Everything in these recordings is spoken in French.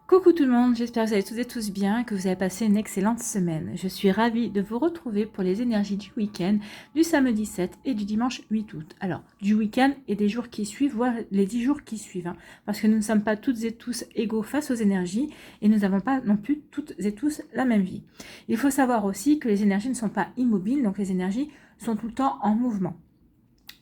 Coucou tout le monde, j'espère que vous allez toutes et tous bien, que vous avez passé une excellente semaine. Je suis ravie de vous retrouver pour les énergies du week-end, du samedi 7 et du dimanche 8 août. Alors, du week-end et des jours qui suivent, voire les 10 jours qui suivent, parce que nous ne sommes pas toutes et tous égaux face aux énergies et nous n'avons pas non plus toutes et tous la même vie. Il faut savoir aussi que les énergies ne sont pas immobiles, donc les énergies sont tout le temps en mouvement.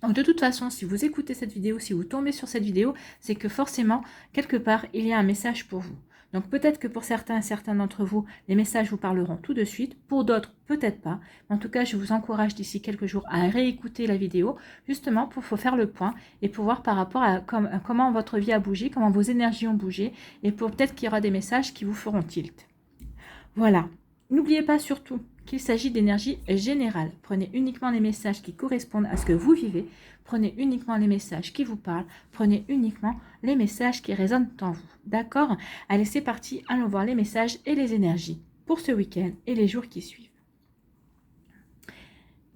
Donc de toute façon, si vous écoutez cette vidéo, si vous tombez sur cette vidéo, c'est que forcément, quelque part, il y a un message pour vous. Donc peut-être que pour certains d'entre vous, les messages vous parleront tout de suite. Pour d'autres, peut-être pas. En tout cas, je vous encourage d'ici quelques jours à réécouter la vidéo, justement pour faire le point et pour voir par rapport à comment votre vie a bougé, comment vos énergies ont bougé, et pour peut-être qu'il y aura des messages qui vous feront tilt. Voilà. N'oubliez pas surtout qu'il s'agit d'énergie générale. Prenez uniquement les messages qui correspondent à ce que vous vivez. Prenez uniquement les messages qui vous parlent. Prenez uniquement les messages qui résonnent en vous. D'accord? Allez, c'est parti. Allons voir les messages et les énergies pour ce week-end et les jours qui suivent.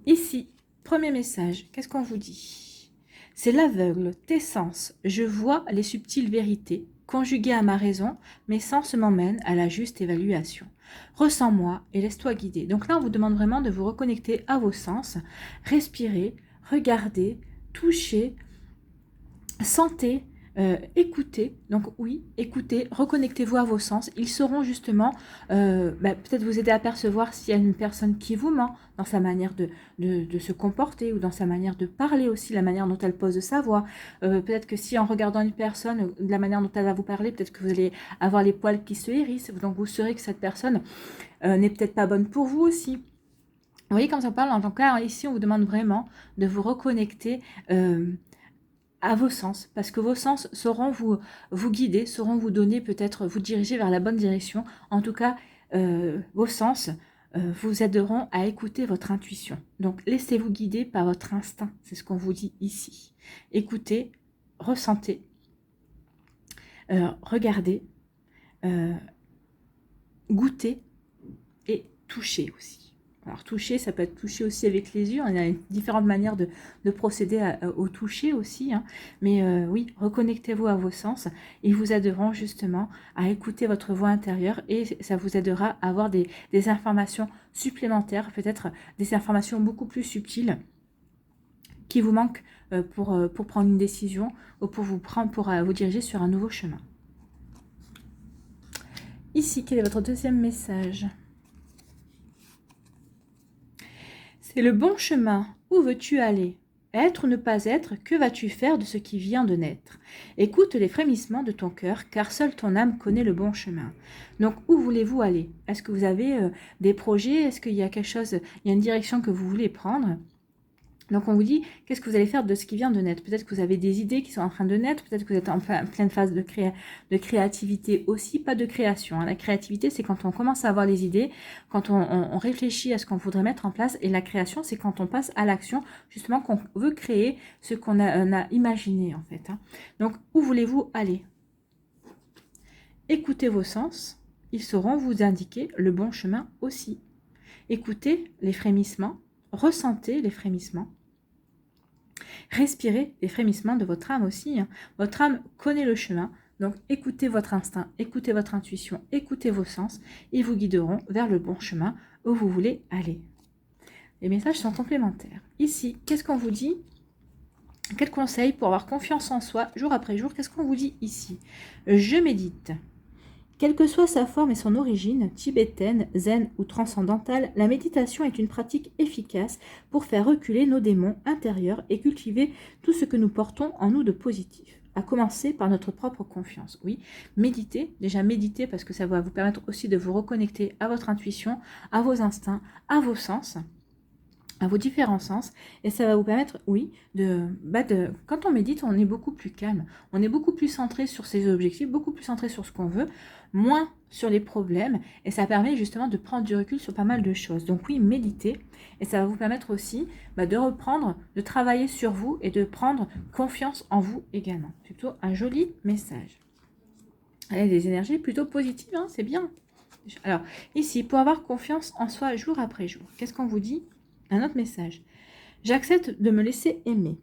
Ici, premier message. Qu'est-ce qu'on vous dit? C'est l'aveugle, tes sens. Je vois les subtiles vérités. Conjuguées à ma raison, mes sens m'emmènent à la juste évaluation. Ressens-moi et laisse-toi guider. Donc là, on vous demande vraiment de vous reconnecter à vos sens. Respirez, regardez, touchez, sentez, écoutez. Donc oui, écoutez, reconnectez-vous à vos sens. Ils sauront justement peut-être vous aider à percevoir s'il y a une personne qui vous ment dans sa manière de se comporter ou dans sa manière de parler aussi, la manière dont elle pose sa voix. Peut-être que si en regardant une personne, de la manière dont elle va vous parler, peut-être que vous allez avoir les poils qui se hérissent. Donc vous saurez que cette personne n'est peut-être pas bonne pour vous aussi. Vous voyez, quand on parle, en tout cas, ici, on vous demande vraiment de vous reconnecter à vos sens, parce que vos sens sauront vous guider, sauront vous donner, peut-être vous diriger vers la bonne direction. En tout cas, vos sens vous aideront à écouter votre intuition. Donc, laissez-vous guider par votre instinct, c'est ce qu'on vous dit ici. Écoutez, ressentez, regardez, goûtez et touchez aussi. Alors toucher, ça peut être toucher aussi avec les yeux. Il y a différentes manières de procéder au toucher aussi. Mais oui, reconnectez-vous à vos sens. Ils vous aideront justement à écouter votre voix intérieure et ça vous aidera à avoir des informations supplémentaires, peut-être des informations beaucoup plus subtiles qui vous manquent pour prendre une décision ou pour vous diriger sur un nouveau chemin. Ici, quel est votre deuxième message ? C'est le bon chemin. Où veux-tu aller? Être ou ne pas être, que vas-tu faire de ce qui vient de naître? Écoute les frémissements de ton cœur, car seule ton âme connaît le bon chemin. Donc, où voulez-vous aller? Est-ce que vous avez des projets? Est-ce qu'il y a quelque chose, il y a une direction que vous voulez prendre? Donc on vous dit, qu'est-ce que vous allez faire de ce qui vient de naître? Peut-être que vous avez des idées qui sont en train de naître, peut-être que vous êtes en pleine phase de créativité aussi, pas de création. La créativité, c'est quand on commence à avoir les idées, quand on réfléchit à ce qu'on voudrait mettre en place, et la création, c'est quand on passe à l'action, justement qu'on veut créer ce qu'on a imaginé en fait. Donc où voulez-vous aller? Écoutez vos sens, ils sauront vous indiquer le bon chemin aussi. Écoutez les frémissements, ressentez les frémissements. Respirez les frémissements de votre âme aussi. Votre âme connaît le chemin, donc écoutez votre instinct, écoutez votre intuition, écoutez vos sens, ils vous guideront vers le bon chemin où vous voulez aller. Les messages sont complémentaires. Ici, qu'est-ce qu'on vous dit? Quel conseil pour avoir confiance en soi jour après jour? Qu'est-ce qu'on vous dit ici? Je médite. Quelle que soit sa forme et son origine, tibétaine, zen ou transcendantale, la méditation est une pratique efficace pour faire reculer nos démons intérieurs et cultiver tout ce que nous portons en nous de positif, à commencer par notre propre confiance. Oui, méditez, déjà méditez parce que ça va vous permettre aussi de vous reconnecter à votre intuition, à vos instincts, à vos sens, à vos différents sens, et ça va vous permettre, oui, quand on médite, on est beaucoup plus calme, on est beaucoup plus centré sur ses objectifs, beaucoup plus centré sur ce qu'on veut, moins sur les problèmes, et ça permet justement de prendre du recul sur pas mal de choses. Donc oui, méditez, et ça va vous permettre aussi de reprendre, de travailler sur vous, et de prendre confiance en vous également. C'est plutôt un joli message. Allez, des énergies plutôt positives, c'est bien. Alors, ici, pour avoir confiance en soi jour après jour, qu'est-ce qu'on vous dit? Un autre message. J'accepte de me laisser aimer.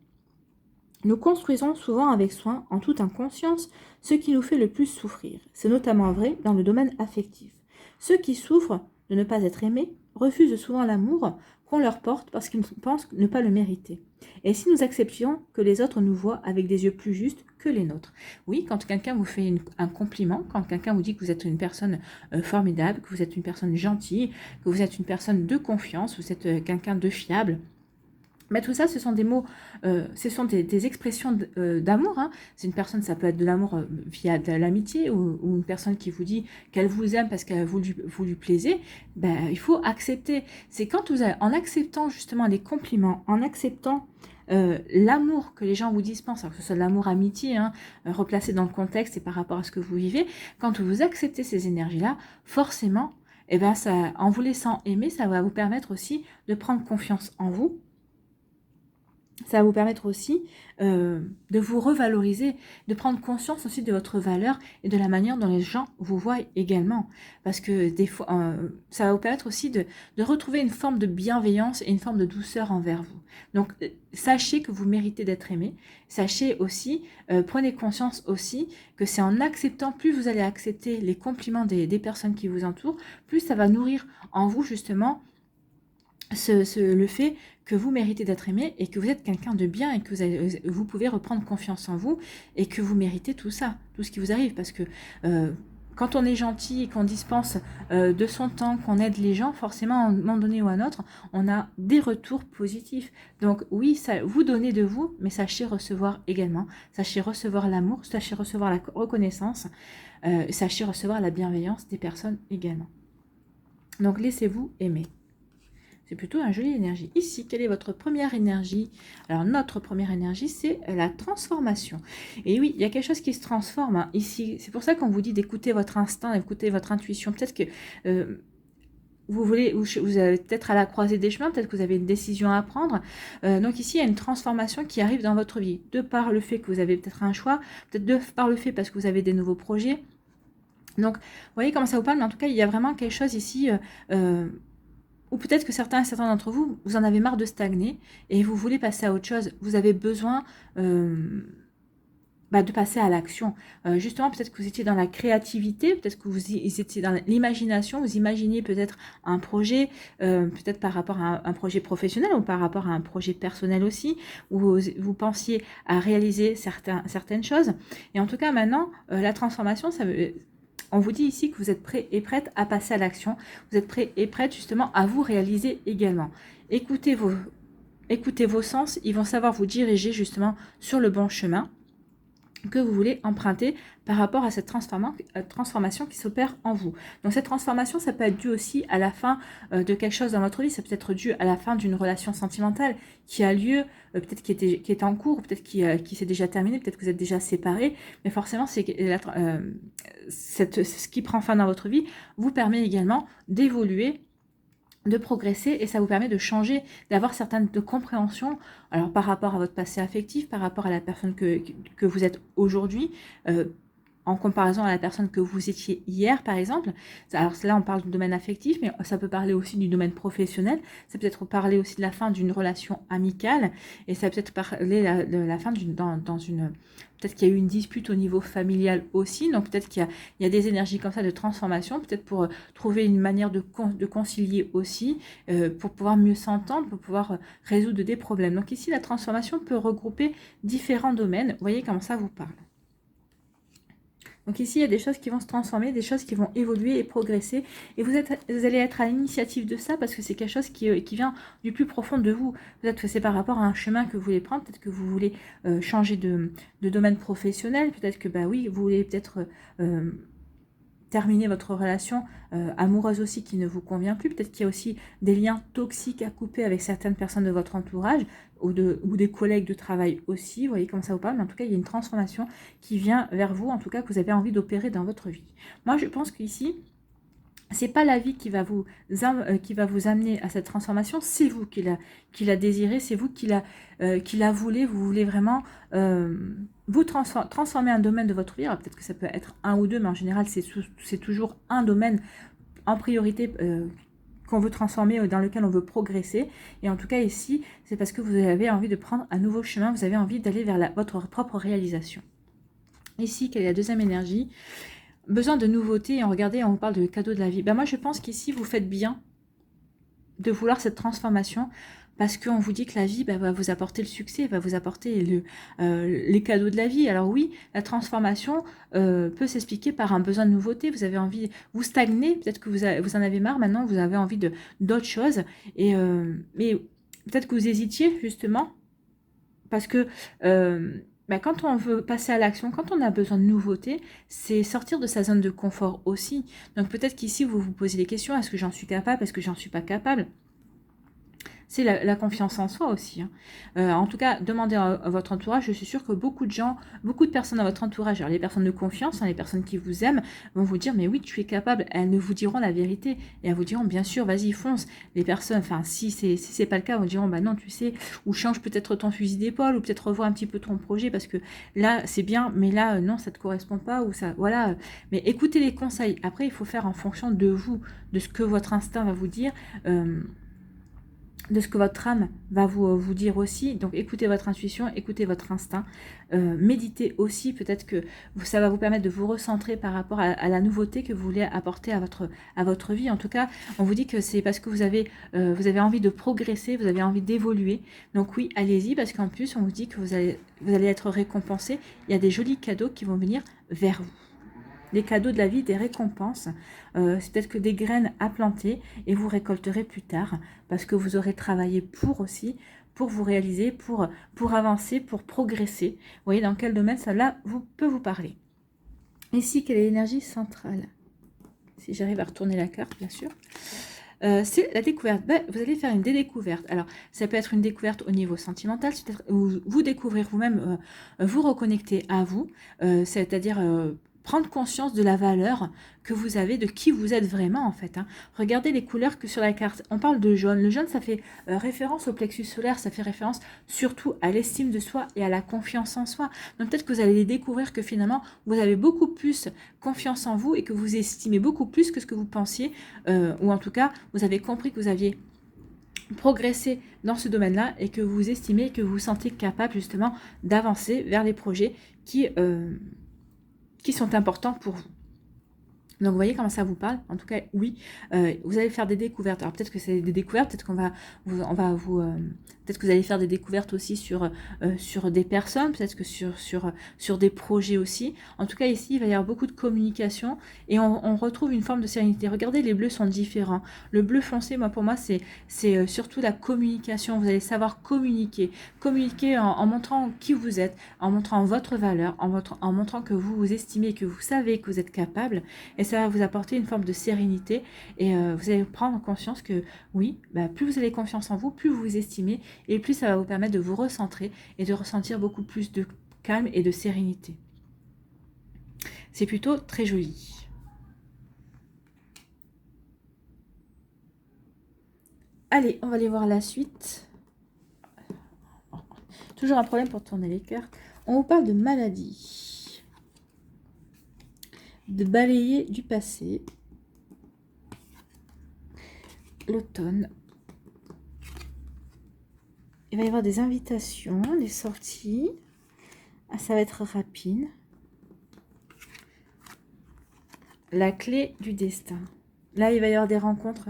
Nous construisons souvent avec soin, en toute inconscience, ce qui nous fait le plus souffrir. C'est notamment vrai dans le domaine affectif. Ceux qui souffrent de ne pas être aimés refusent souvent l'amour qu'on leur porte parce qu'ils pensent ne pas le mériter. Et si nous acceptions que les autres nous voient avec des yeux plus justes que les nôtres? Oui, quand quelqu'un vous fait un compliment, quand quelqu'un vous dit que vous êtes une personne formidable, que vous êtes une personne gentille, que vous êtes une personne de confiance, vous êtes quelqu'un de fiable, mais tout ça, ce sont des mots, ce sont des expressions d'amour. Hein. C'est une personne, ça peut être de l'amour via de l'amitié ou une personne qui vous dit qu'elle vous aime parce qu'elle vous lui plaisez. Ben, il faut accepter. C'est quand vous avez, en acceptant justement les compliments, en acceptant l'amour que les gens vous dispensent, alors que ce soit de l'amour amitié, hein, replacé dans le contexte et par rapport à ce que vous vivez, quand vous acceptez ces énergies-là, forcément, eh ben ça, en vous laissant aimer, ça va vous permettre aussi de prendre confiance en vous. Ça va vous permettre aussi de vous revaloriser, de prendre conscience aussi de votre valeur et de la manière dont les gens vous voient également. Parce que des fois, ça va vous permettre aussi de retrouver une forme de bienveillance et une forme de douceur envers vous. Donc, sachez que vous méritez d'être aimé. Sachez aussi, prenez conscience aussi que c'est en acceptant, plus vous allez accepter les compliments des personnes qui vous entourent, plus ça va nourrir en vous justement le fait que vous méritez d'être aimé et que vous êtes quelqu'un de bien et que vous pouvez reprendre confiance en vous et que vous méritez tout ça, tout ce qui vous arrive. Parce que quand on est gentil et qu'on dispense de son temps, qu'on aide les gens, forcément, à un moment donné ou à un autre, on a des retours positifs. Donc oui, ça, vous donnez de vous, mais sachez recevoir également. Sachez recevoir l'amour, sachez recevoir la reconnaissance, sachez recevoir la bienveillance des personnes également. Donc laissez-vous aimer. C'est plutôt une jolie énergie. Ici, quelle est votre première énergie? Alors, notre première énergie, c'est la transformation. Et oui, il y a quelque chose qui se transforme hein, ici. C'est pour ça qu'on vous dit d'écouter votre instinct, d'écouter votre intuition. Peut-être que vous avez peut-être à la croisée des chemins, peut-être que vous avez une décision à prendre. Donc ici, il y a une transformation qui arrive dans votre vie. De par le fait que vous avez peut-être un choix, peut-être de par le fait parce que vous avez des nouveaux projets. Donc, vous voyez comment ça vous parle, mais en tout cas, il y a vraiment quelque chose ici... ou peut-être que certains d'entre vous, vous en avez marre de stagner et vous voulez passer à autre chose. Vous avez besoin de passer à l'action. Justement, peut-être que vous étiez dans la créativité, peut-être que vous étiez dans l'imagination, vous imaginiez peut-être un projet, peut-être par rapport à un projet professionnel ou par rapport à un projet personnel aussi, où vous pensiez à réaliser certaines choses. Et en tout cas, maintenant, la transformation, ça veut... On vous dit ici que vous êtes prêt et prête à passer à l'action. Vous êtes prêt et prête justement à vous réaliser également. Écoutez vos sens, ils vont savoir vous diriger justement sur le bon chemin que vous voulez emprunter par rapport à cette transformation qui s'opère en vous. Donc cette transformation, ça peut être dû aussi à la fin de quelque chose dans votre vie, ça peut être dû à la fin d'une relation sentimentale qui a lieu, peut-être qui est en cours, peut-être qui s'est déjà terminée, peut-être que vous êtes déjà séparés, mais forcément c'est ce qui prend fin dans votre vie vous permet également d'évoluer, de progresser et ça vous permet de changer, d'avoir certaines de compréhension alors par rapport à votre passé affectif, par rapport à la personne que vous êtes aujourd'hui, en comparaison à la personne que vous étiez hier, par exemple. Alors là, on parle du domaine affectif, mais ça peut parler aussi du domaine professionnel. Ça peut être parler aussi de la fin d'une relation amicale, et ça peut être parler de la fin dans une... Peut-être qu'il y a eu une dispute au niveau familial aussi, donc peut-être qu'il y a des énergies comme ça de transformation, peut-être pour trouver une manière de concilier aussi, pour pouvoir mieux s'entendre, pour pouvoir résoudre des problèmes. Donc ici, la transformation peut regrouper différents domaines. Vous voyez comment ça vous parle. Donc ici, il y a des choses qui vont se transformer, des choses qui vont évoluer et progresser. Et vous allez être à l'initiative de ça parce que c'est quelque chose qui vient du plus profond de vous. Peut-être que c'est par rapport à un chemin que vous voulez prendre, peut-être que vous voulez changer de domaine professionnel, peut-être que, bah oui, vous voulez peut-être... terminer votre relation amoureuse aussi qui ne vous convient plus. Peut-être qu'il y a aussi des liens toxiques à couper avec certaines personnes de votre entourage ou des collègues de travail aussi. Vous voyez comment ça vous parle, mais en tout cas, il y a une transformation qui vient vers vous, en tout cas, que vous avez envie d'opérer dans votre vie. Moi, je pense qu'ici, c'est pas la vie qui va vous amener à cette transformation, c'est vous qui la désirez, c'est vous qui la voulez, vous voulez vraiment vous transformer un domaine de votre vie. Alors peut-être que ça peut être un ou deux, mais en général c'est toujours un domaine en priorité qu'on veut transformer, dans lequel on veut progresser. Et en tout cas ici, c'est parce que vous avez envie de prendre un nouveau chemin, vous avez envie d'aller vers votre propre réalisation. Ici, quelle est la deuxième énergie? Besoin de nouveautés. Regardez, on vous parle de cadeaux de la vie. Ben moi, je pense qu'ici, vous faites bien de vouloir cette transformation, parce qu'on vous dit que la vie va vous apporter le succès, va vous apporter les cadeaux de la vie. Alors oui, la transformation peut s'expliquer par un besoin de nouveauté. Vous avez envie, vous stagnez, peut-être que vous en avez marre maintenant, vous avez envie d'autres choses. Mais peut-être que vous hésitiez justement, parce que quand on veut passer à l'action, quand on a besoin de nouveautés, c'est sortir de sa zone de confort aussi. Donc peut-être qu'ici, vous vous posez des questions, est-ce que j'en suis capable, est-ce que j'en suis pas capable? C'est la confiance en soi aussi. En tout cas, demandez à votre entourage. Je suis sûre que beaucoup de gens, beaucoup de personnes dans votre entourage, alors les personnes de confiance, les personnes qui vous aiment, vont vous dire, mais oui, tu es capable. Elles ne vous diront la vérité. Et elles vous diront, bien sûr, vas-y, fonce. Les personnes, enfin, si c'est pas le cas, elles vous diront, bah non, tu sais, ou change peut-être ton fusil d'épaule, ou peut-être revois un petit peu ton projet, parce que là, c'est bien, mais là, non, ça te correspond pas, ou ça, voilà. Mais écoutez les conseils. Après, il faut faire en fonction de vous, de ce que votre instinct va vous dire. De ce que votre âme va vous dire aussi. Donc écoutez votre intuition, écoutez votre instinct, méditez aussi, peut-être que ça va vous permettre de vous recentrer par rapport à la nouveauté que vous voulez apporter à votre vie. En tout cas, on vous dit que c'est parce que vous avez envie de progresser, vous avez envie d'évoluer. Donc oui, allez-y, parce qu'en plus, on vous dit que vous allez être récompensé. Il y a des jolis cadeaux qui vont venir vers vous. Les cadeaux de la vie, des récompenses, c'est peut-être que des graines à planter et vous récolterez plus tard, parce que vous aurez travaillé pour aussi, pour vous réaliser, pour avancer, pour progresser. Vous voyez dans quel domaine ça là peut vous parler. Ici, quelle est l'énergie centrale? Si j'arrive à retourner la carte, bien sûr. C'est la découverte. Vous allez faire une découverte. Alors, ça peut être une découverte au niveau sentimental, peut-être vous découvrir vous-même, vous reconnecter à vous, c'est-à-dire prendre conscience de la valeur que vous avez, de qui vous êtes vraiment en fait. Regardez les couleurs que sur la carte. On parle de jaune. Le jaune, ça fait référence au plexus solaire, ça fait référence surtout à l'estime de soi et à la confiance en soi. Donc peut-être que vous allez découvrir que finalement, vous avez beaucoup plus confiance en vous et que vous estimez beaucoup plus que ce que vous pensiez, ou en tout cas, vous avez compris que vous aviez progressé dans ce domaine-là et que vous estimez que vous vous sentez capable justement d'avancer vers les projets qui sont importants pour vous. Donc vous voyez comment ça vous parle. En tout cas, oui, vous allez faire des découvertes. Alors peut-être que c'est des découvertes, peut-être qu'on va peut-être que vous allez faire des découvertes aussi sur des personnes, peut-être que sur des projets aussi. En tout cas, ici, il va y avoir beaucoup de communication et on retrouve une forme de sérénité. Regardez, les bleus sont différents. Le bleu foncé, pour moi, c'est surtout la communication. Vous allez savoir communiquer en montrant qui vous êtes, en montrant votre valeur, en montrant que vous vous estimez, que vous savez que vous êtes capable. Et ça va vous apporter une forme de sérénité et vous allez prendre conscience que oui, plus vous avez confiance en vous, plus vous vous estimez et plus ça va vous permettre de vous recentrer et de ressentir beaucoup plus de calme et de sérénité. C'est plutôt très joli. Allez, on va aller voir la suite. Toujours un problème pour tourner les cartes. On vous parle de maladie. De balayer du passé. L'automne. Il va y avoir des invitations, des sorties. Ça va être rapide. La clé du destin. Là, il va y avoir des rencontres.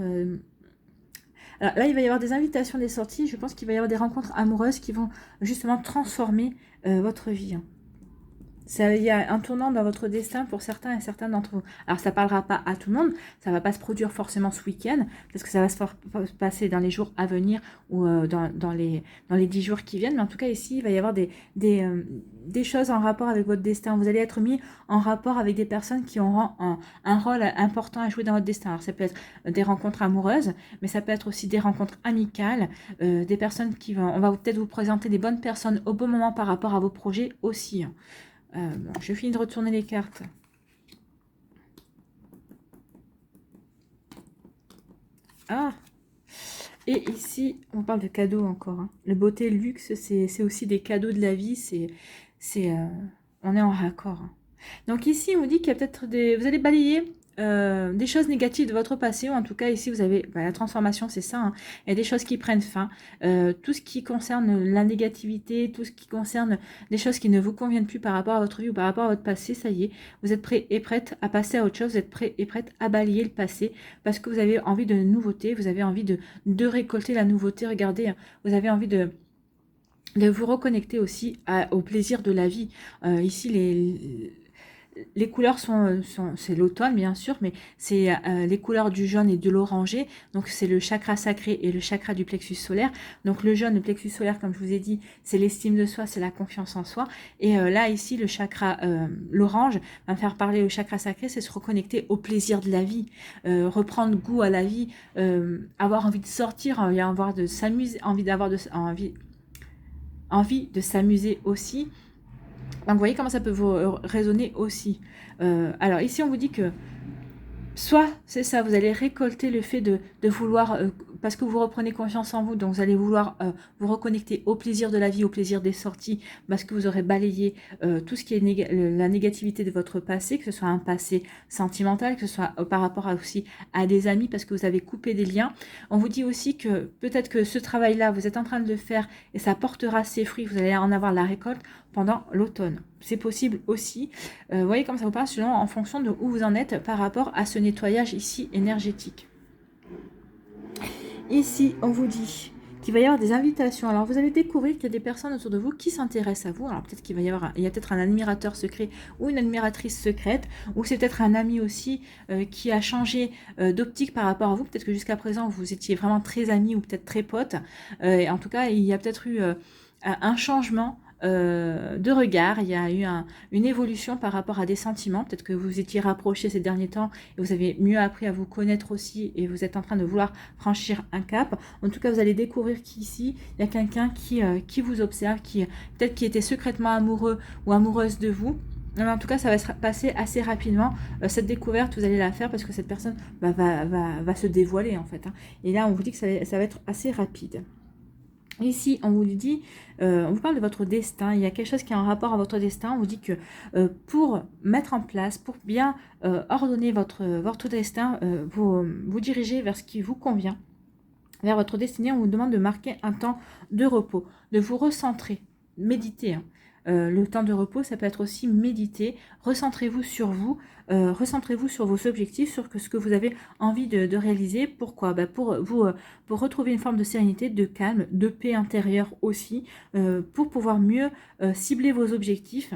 Alors là, il va y avoir des invitations, des sorties. Je pense qu'il va y avoir des rencontres amoureuses qui vont justement transformer votre vie. Il y a un tournant dans votre destin pour certains et certaines d'entre vous. Alors, ça ne parlera pas à tout le monde. Ça ne va pas se produire forcément ce week-end. Parce que ça va se passer dans les jours à venir ou dans les 10 jours qui viennent. Mais en tout cas, ici, il va y avoir des choses en rapport avec votre destin. Vous allez être mis en rapport avec des personnes qui auront un rôle important à jouer dans votre destin. Alors, ça peut être des rencontres amoureuses, mais ça peut être aussi des rencontres amicales. Des personnes on va peut-être vous présenter des bonnes personnes au bon moment par rapport à vos projets aussi. Bon, je finis de retourner les cartes. Ah! Et ici, on parle de cadeaux encore. Le beauté, le luxe, c'est aussi des cadeaux de la vie. On est en raccord. Donc ici, on vous dit qu'il y a peut-être vous allez balayer des choses négatives de votre passé, ou en tout cas ici vous avez la transformation, c'est ça, hein. Il y a des choses qui prennent fin, tout ce qui concerne la négativité, tout ce qui concerne des choses qui ne vous conviennent plus par rapport à votre vie ou par rapport à votre passé, ça y est, vous êtes prêt et prête à passer à autre chose, vous êtes prêt et prête à balayer le passé, parce que vous avez envie de nouveauté, vous avez envie de récolter la nouveauté, regardez, hein, vous avez envie de vous reconnecter aussi au plaisir de la vie. Ici, les couleurs c'est l'automne bien sûr, mais c'est les couleurs du jaune et de l'orangé, donc c'est le chakra sacré et le chakra du plexus solaire. Donc le jaune, le plexus solaire, comme je vous ai dit, c'est l'estime de soi, c'est la confiance en soi, et là ici le chakra, l'orange, va me faire parler au chakra sacré, c'est se reconnecter au plaisir de la vie, reprendre goût à la vie, avoir envie de sortir, avoir de s'amuser, envie de s'amuser aussi. Donc vous voyez comment ça peut vous résonner aussi. Alors ici on vous dit que soit c'est ça, vous allez récolter le fait de vouloir, parce que vous reprenez confiance en vous, donc vous allez vouloir vous reconnecter au plaisir de la vie, au plaisir des sorties, parce que vous aurez balayé tout ce qui est la négativité de votre passé, que ce soit un passé sentimental, que ce soit par rapport aussi à des amis, parce que vous avez coupé des liens. On vous dit aussi que peut-être que ce travail-là, vous êtes en train de le faire et ça portera ses fruits, vous allez en avoir la récolte pendant l'automne. C'est possible aussi. Vous voyez comme ça vous parle selon en fonction de où vous en êtes par rapport à ce nettoyage ici énergétique. Ici, on vous dit qu'il va y avoir des invitations. Alors, vous allez découvrir qu'il y a des personnes autour de vous qui s'intéressent à vous. Alors, peut-être qu'il va y avoir, il y a peut-être un admirateur secret ou une admiratrice secrète, ou c'est peut-être un ami aussi qui a changé d'optique par rapport à vous. Peut-être que jusqu'à présent, vous étiez vraiment très amis ou peut-être très potes. En tout cas, il y a peut-être eu un changement de regard, il y a eu une évolution par rapport à des sentiments, peut-être que vous étiez rapprochés ces derniers temps et vous avez mieux appris à vous connaître aussi et vous êtes en train de vouloir franchir un cap. En tout cas, vous allez découvrir qu'ici, il y a quelqu'un qui vous observe, peut-être qui était secrètement amoureux ou amoureuse de vous. Mais en tout cas, ça va se passer assez rapidement. Cette découverte, vous allez la faire parce que cette personne va se dévoiler en fait, hein. Et là, on vous dit que ça va être assez rapide. Ici, on vous dit, on vous parle de votre destin, il y a quelque chose qui a un rapport à votre destin, on vous dit que pour mettre en place, pour bien ordonner votre destin, vous dirigez vers ce qui vous convient, vers votre destinée, on vous demande de marquer un temps de repos, de vous recentrer, méditer, hein. Le temps de repos, ça peut être aussi méditer, recentrez-vous sur vous, recentrez-vous sur vos objectifs, sur ce que vous avez envie de réaliser. Pourquoi pour retrouver une forme de sérénité, de calme, de paix intérieure aussi, pour pouvoir mieux cibler vos objectifs,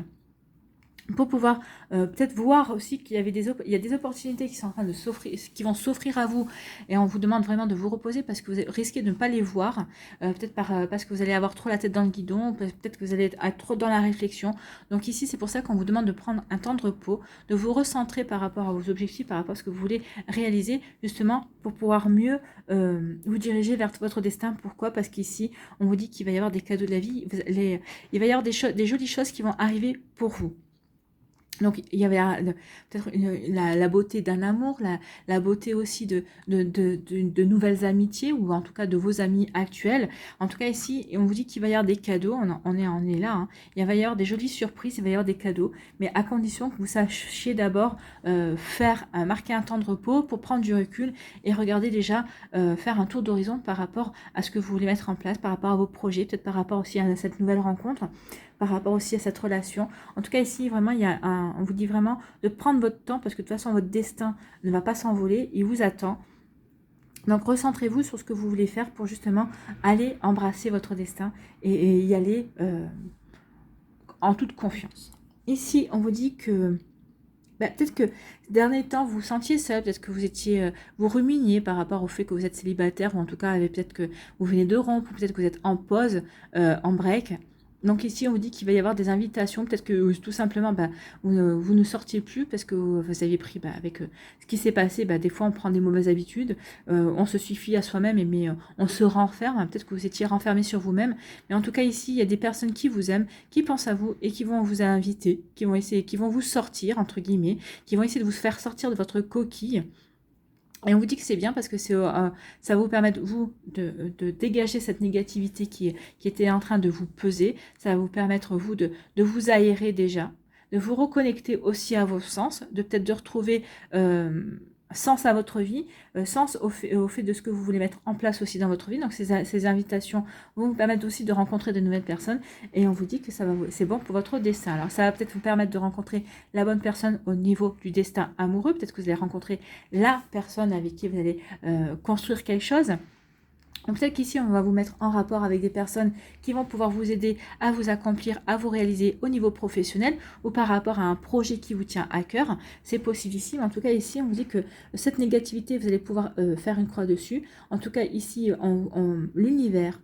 pour pouvoir peut-être voir aussi qu'il y avait il y a des opportunités qui sont en train de s'offrir, qui vont s'offrir à vous, et on vous demande vraiment de vous reposer parce que vous risquez de ne pas les voir, peut-être parce que vous allez avoir trop la tête dans le guidon, peut-être que vous allez être trop dans la réflexion. Donc ici, c'est pour ça qu'on vous demande de prendre un temps de repos, de vous recentrer par rapport à vos objectifs, par rapport à ce que vous voulez réaliser, justement pour pouvoir mieux vous diriger vers votre destin. Pourquoi? Parce qu'ici, on vous dit qu'il va y avoir des cadeaux de la vie, il va y avoir des jolies choses qui vont arriver pour vous. Donc, il y avait peut-être la beauté d'un amour, la beauté aussi de nouvelles amitiés, ou en tout cas de vos amis actuels. En tout cas, ici, on vous dit qu'il va y avoir des cadeaux, on est là, hein. Il va y avoir des jolies surprises, il va y avoir des cadeaux, mais à condition que vous sachiez d'abord marquer un temps de repos pour prendre du recul et regarder déjà, faire un tour d'horizon par rapport à ce que vous voulez mettre en place, par rapport à vos projets, peut-être par rapport aussi à cette nouvelle rencontre, par rapport aussi à cette relation. En tout cas, ici, vraiment, on vous dit vraiment de prendre votre temps parce que de toute façon, votre destin ne va pas s'envoler, il vous attend. Donc, recentrez-vous sur ce que vous voulez faire pour justement aller embrasser votre destin et y aller en toute confiance. Ici, on vous dit que peut-être que ces derniers temps, vous vous sentiez seul, peut-être que vous ruminiez par rapport au fait que vous êtes célibataire, ou en tout cas, peut-être que vous venez de rompre, ou peut-être que vous êtes en pause, en break. Donc ici, on vous dit qu'il va y avoir des invitations, peut-être que tout simplement, vous ne sortiez plus parce que vous aviez pris, avec ce qui s'est passé, des fois on prend des mauvaises habitudes, on se suffit à soi-même, mais on se renferme, peut-être que vous étiez renfermé sur vous-même, mais en tout cas ici, il y a des personnes qui vous aiment, qui pensent à vous et qui vont vous inviter, qui vont vous sortir, entre guillemets, qui vont essayer de vous faire sortir de votre coquille. Et on vous dit que c'est bien parce que ça va vous permettre, vous, de dégager cette négativité qui était en train de vous peser. Ça va vous permettre, vous, de vous aérer déjà. de vous reconnecter aussi à vos sens, de peut-être de retrouver sens à votre vie, sens au fait de ce que vous voulez mettre en place aussi dans votre vie. Donc ces invitations vont vous permettre aussi de rencontrer de nouvelles personnes et on vous dit que c'est bon pour votre destin. Alors ça va peut-être vous permettre de rencontrer la bonne personne au niveau du destin amoureux, peut-être que vous allez rencontrer la personne avec qui vous allez construire quelque chose. Donc peut-être qu'ici, on va vous mettre en rapport avec des personnes qui vont pouvoir vous aider à vous accomplir, à vous réaliser au niveau professionnel ou par rapport à un projet qui vous tient à cœur. C'est possible ici, mais en tout cas ici, on vous dit que cette négativité, vous allez pouvoir faire une croix dessus. En tout cas ici, l'univers,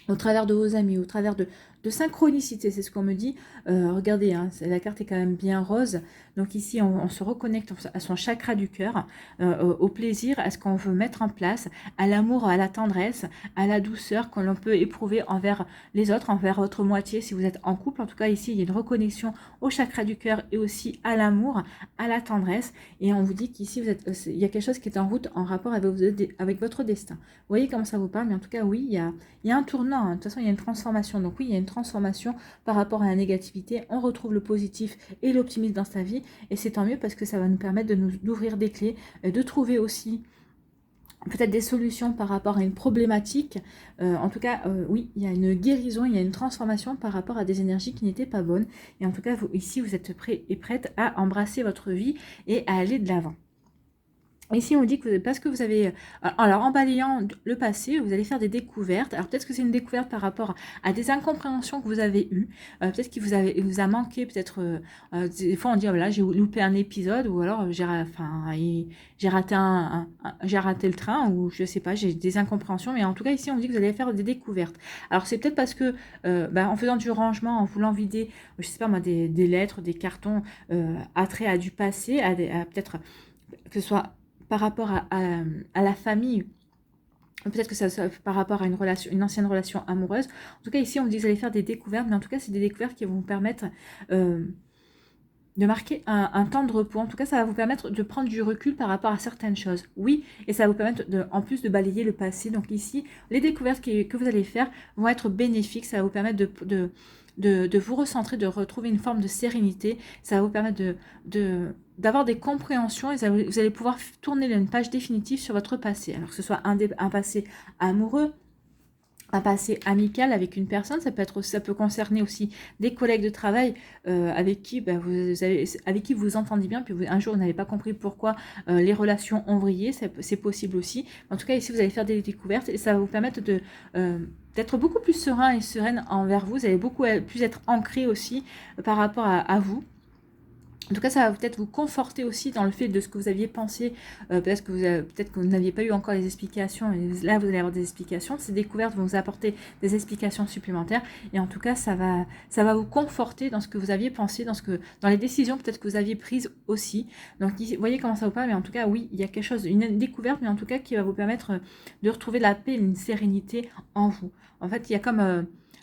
au travers de vos amis, au travers de synchronicité, c'est ce qu'on me dit. Regardez, hein, la carte est quand même bien rose. Donc ici, on se reconnecte à son chakra du cœur, au plaisir, à ce qu'on veut mettre en place, à l'amour, à la tendresse, à la douceur que l'on peut éprouver envers les autres, envers votre moitié si vous êtes en couple. En tout cas, ici, il y a une reconnexion au chakra du cœur et aussi à l'amour, à la tendresse. Et on vous dit qu'ici, il y a quelque chose qui est en route en rapport avec votre destin. Vous voyez comment ça vous parle, mais en tout cas, oui, il y a un tournant. Hein. De toute façon, il y a une transformation. Donc oui, il y a une transformation par rapport à la négativité. On retrouve le positif et l'optimisme dans sa vie. Et c'est tant mieux parce que ça va nous permettre d'ouvrir des clés, de trouver aussi peut-être des solutions par rapport à une problématique. En tout cas, oui, il y a une guérison, il y a une transformation par rapport à des énergies qui n'étaient pas bonnes. Et en tout cas, ici, vous êtes prêts et prêtes à embrasser votre vie et à aller de l'avant. Ici, on dit que parce que vous avez... Alors, en balayant le passé, vous allez faire des découvertes. Alors, peut-être que c'est une découverte par rapport à des incompréhensions que vous avez eues. Peut-être qu'il vous a manqué, peut-être... des fois, on dit, oh, voilà, j'ai loupé un épisode, ou alors j'ai raté j'ai raté le train, ou je sais pas, j'ai des incompréhensions. Mais en tout cas, ici, on dit que vous allez faire des découvertes. Alors, c'est peut-être parce que, en faisant du rangement, en voulant vider, je sais pas moi, des lettres, des cartons, attrait à du passé, à peut-être que ce soit par rapport à la famille, peut-être que ça soit par rapport à une ancienne relation amoureuse. En tout cas, ici, on vous dit que vous allez faire des découvertes, mais en tout cas, c'est des découvertes qui vont vous permettre de marquer un temps de repos. En tout cas, ça va vous permettre de prendre du recul par rapport à certaines choses. Oui, et ça va vous permettre, en plus, de balayer le passé. Donc ici, les découvertes que vous allez faire vont être bénéfiques. Ça va vous permettre de vous recentrer, de retrouver une forme de sérénité. Ça va vous permettre d'avoir des compréhensions et vous allez pouvoir tourner une page définitive sur votre passé. Alors que ce soit un passé amoureux, un passé amical avec une personne, ça peut concerner aussi des collègues de travail avec qui vous vous entendez bien, puis un jour vous n'avez pas compris pourquoi les relations ont vrillé, c'est possible aussi. En tout cas, ici vous allez faire des découvertes et ça va vous permettre d'être beaucoup plus serein et sereine envers vous. Vous allez beaucoup plus être ancré aussi par rapport à vous. En tout cas, ça va peut-être vous conforter aussi dans le fait de ce que vous aviez pensé. Peut-être que vous n'aviez pas eu encore les explications. Et là, vous allez avoir des explications. Ces découvertes vont vous apporter des explications supplémentaires. Et en tout cas, ça va vous conforter dans ce que vous aviez pensé, dans les décisions peut-être que vous aviez prises aussi. Donc, vous voyez comment ça vous parle. Mais en tout cas, oui, il y a quelque chose, une découverte, mais en tout cas, qui va vous permettre de retrouver la paix et une sérénité en vous. En fait, il y a comme...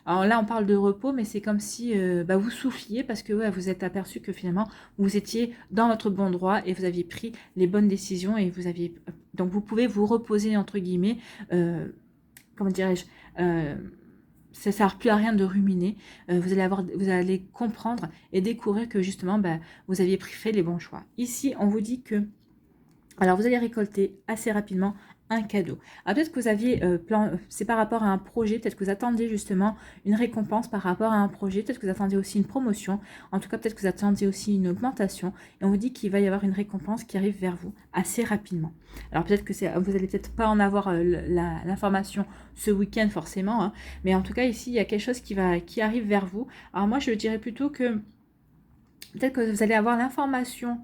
alors là, on parle de repos, mais c'est comme si vous souffliez parce que vous êtes aperçu que finalement, vous étiez dans votre bon droit et vous aviez pris les bonnes décisions et donc vous pouvez vous reposer, entre guillemets, comment dirais-je, ça ne sert plus à rien de ruminer. Vous allez comprendre et découvrir que justement, vous aviez fait les bons choix. Ici, on vous dit que, alors vous allez récolter assez rapidement un cadeau. Alors peut-être que vous aviez c'est par rapport à un projet, peut-être que vous attendez justement une récompense par rapport à un projet, peut-être que vous attendez aussi une promotion, en tout cas peut-être que vous attendez aussi une augmentation, et on vous dit qu'il va y avoir une récompense qui arrive vers vous assez rapidement. Alors peut-être que vous n'allez peut-être pas en avoir l'information ce week-end forcément, hein, mais en tout cas ici il y a quelque chose qui arrive vers vous. Alors moi je dirais plutôt que peut-être que vous allez avoir l'information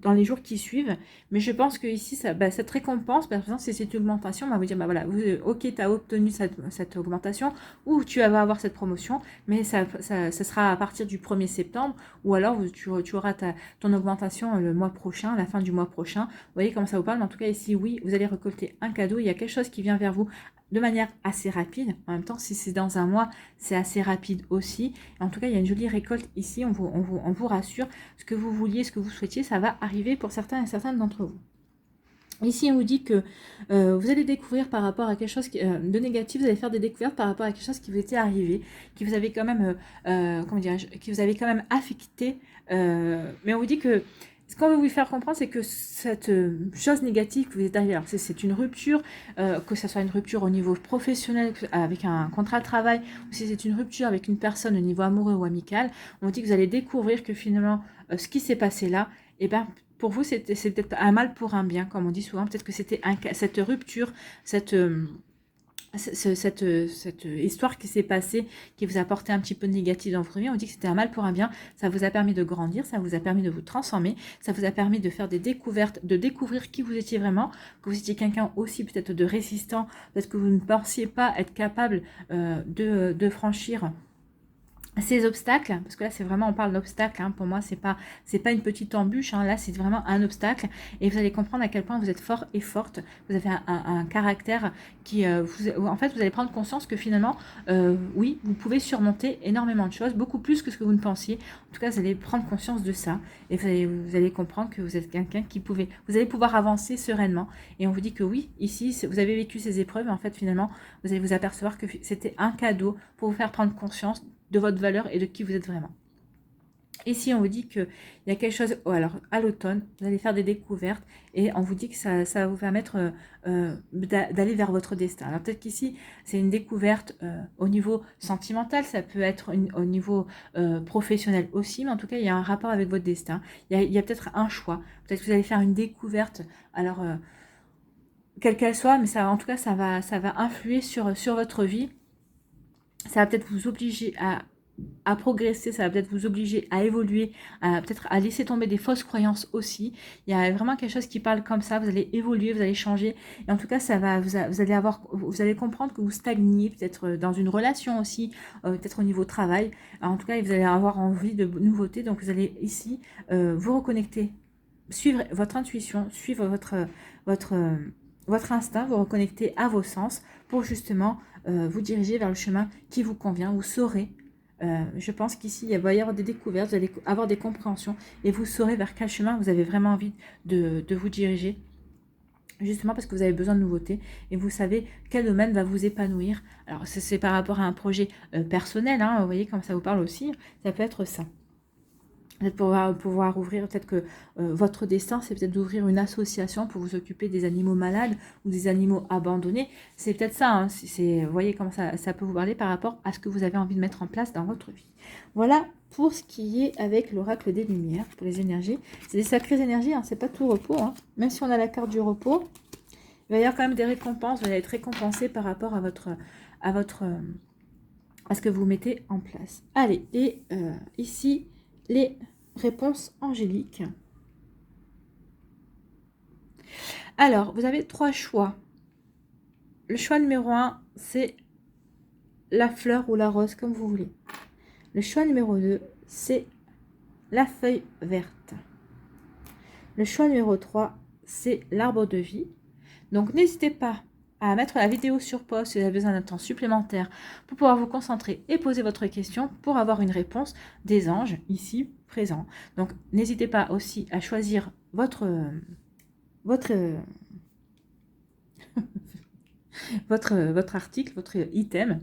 dans les jours qui suivent, mais je pense que ici cette récompense, par exemple si c'est une augmentation, on va vous dire voilà, ok, tu as obtenu cette augmentation ou tu vas avoir cette promotion, mais ça sera à partir du 1er septembre ou alors tu auras ton augmentation le mois prochain, la fin du mois prochain. Vous voyez comment ça vous parle, mais en tout cas ici oui, vous allez récolter un cadeau, il y a quelque chose qui vient vers vous de manière assez rapide. En même temps, si c'est dans un mois, c'est assez rapide aussi. En tout cas, il y a une jolie récolte ici. On vous rassure. Ce que vous vouliez, ce que vous souhaitiez, ça va arriver pour certains et certaines d'entre vous. Ici, on vous dit que vous allez découvrir par rapport à quelque chose de négatif, vous allez faire des découvertes par rapport à quelque chose qui vous était arrivé, qui vous avait quand même, comment dirais-je, qui vous avait quand même affecté. Mais on vous dit que ce qu'on veut vous faire comprendre, c'est que cette chose négative qui vous est arrivée, alors c'est une rupture, que ce soit une rupture au niveau professionnel avec un contrat de travail, ou si c'est une rupture avec une personne au niveau amoureux ou amical, on vous dit que vous allez découvrir que finalement, ce qui s'est passé là, eh ben, pour vous, c'est peut-être un mal pour un bien, comme on dit souvent. Peut-être que c'était cette rupture, cette histoire qui s'est passée, qui vous a apporté un petit peu de négatif dans votre vie. On dit que c'était un mal pour un bien. Ça vous a permis de grandir, ça vous a permis de vous transformer, ça vous a permis de faire des découvertes, de découvrir qui vous étiez vraiment, que vous étiez quelqu'un aussi peut-être de résistant, peut-être que vous ne pensiez pas être capable de franchir ces obstacles, parce que là c'est vraiment, on parle d'obstacles, hein, pour moi c'est pas une petite embûche, hein, là c'est vraiment un obstacle, et vous allez comprendre à quel point vous êtes fort et forte, vous avez un caractère qui, en fait vous allez prendre conscience que finalement, oui, vous pouvez surmonter énormément de choses, beaucoup plus que ce que vous ne pensiez, en tout cas vous allez prendre conscience de ça, et vous allez comprendre que vous êtes quelqu'un vous allez pouvoir avancer sereinement, et on vous dit que oui, ici vous avez vécu ces épreuves, et en fait finalement vous allez vous apercevoir que c'était un cadeau pour vous faire prendre conscience de votre valeur et de qui vous êtes vraiment. Ici, on vous dit qu'il y a quelque chose, alors à l'automne, vous allez faire des découvertes et on vous dit que ça va vous permettre d'aller vers votre destin. Alors peut-être qu'ici, c'est une découverte au niveau sentimental, ça peut être au niveau professionnel aussi, mais en tout cas, il y a un rapport avec votre destin. Il y a peut-être un choix. Peut-être que vous allez faire une découverte, alors quelle qu'elle soit, mais ça, en tout cas, ça va influer sur votre vie. Ça va peut-être vous obliger à progresser, ça va peut-être vous obliger à évoluer, peut-être à laisser tomber des fausses croyances aussi. Il y a vraiment quelque chose qui parle comme ça, vous allez évoluer, vous allez changer. Et en tout cas, vous allez comprendre que vous stagnez, peut-être dans une relation aussi, peut-être au niveau travail. Alors, en tout cas, vous allez avoir envie de nouveautés. Donc, vous allez ici vous reconnecter, suivre votre intuition, suivre votre instinct, vous reconnecter à vos sens pour justement vous diriger vers le chemin qui vous convient. Vous saurez, je pense qu'ici, il va y avoir des découvertes, vous allez avoir des compréhensions et vous saurez vers quel chemin vous avez vraiment envie de vous diriger. Justement parce que vous avez besoin de nouveautés et vous savez quel domaine va vous épanouir. Alors, c'est par rapport à un projet personnel, hein, vous voyez comme ça vous parle aussi, ça peut être ça. Peut-être pouvoir ouvrir, peut-être que votre destin, c'est peut-être d'ouvrir une association pour vous occuper des animaux malades ou des animaux abandonnés. C'est peut-être ça, hein, vous voyez comment ça peut vous parler par rapport à ce que vous avez envie de mettre en place dans votre vie. Voilà pour ce qui est avec l'oracle des lumières, pour les énergies. C'est des sacrées énergies, hein, c'est pas tout repos. Hein. Même si on a la carte du repos, il va y avoir quand même des récompenses, vous allez être récompensé par rapport à à ce que vous mettez en place. Allez, et ici, les réponses angéliques. Alors, vous avez 3 choix. Le choix numéro 1, c'est la fleur ou la rose, comme vous voulez. Le choix numéro 2, c'est la feuille verte. Le choix numéro 3, c'est l'arbre de vie. Donc, n'hésitez pas à mettre la vidéo sur pause si vous avez besoin d'un temps supplémentaire pour pouvoir vous concentrer et poser votre question pour avoir une réponse des anges ici présents. Donc, n'hésitez pas aussi à choisir votre article, votre item.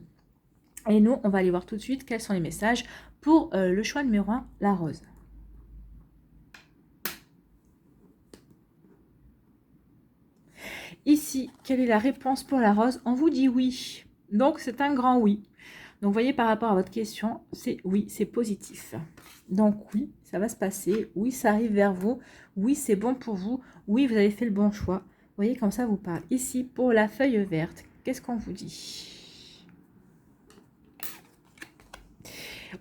Et nous, on va aller voir tout de suite quels sont les messages pour le choix numéro 1, la rose. Ici, quelle est la réponse pour la rose? On vous dit oui. Donc, c'est un grand oui. Donc, vous voyez, par rapport à votre question, c'est oui, c'est positif. Donc, oui, ça va se passer. Oui, ça arrive vers vous. Oui, c'est bon pour vous. Oui, vous avez fait le bon choix. Vous voyez, comme ça vous parle. Ici, pour la feuille verte, qu'est-ce qu'on vous dit?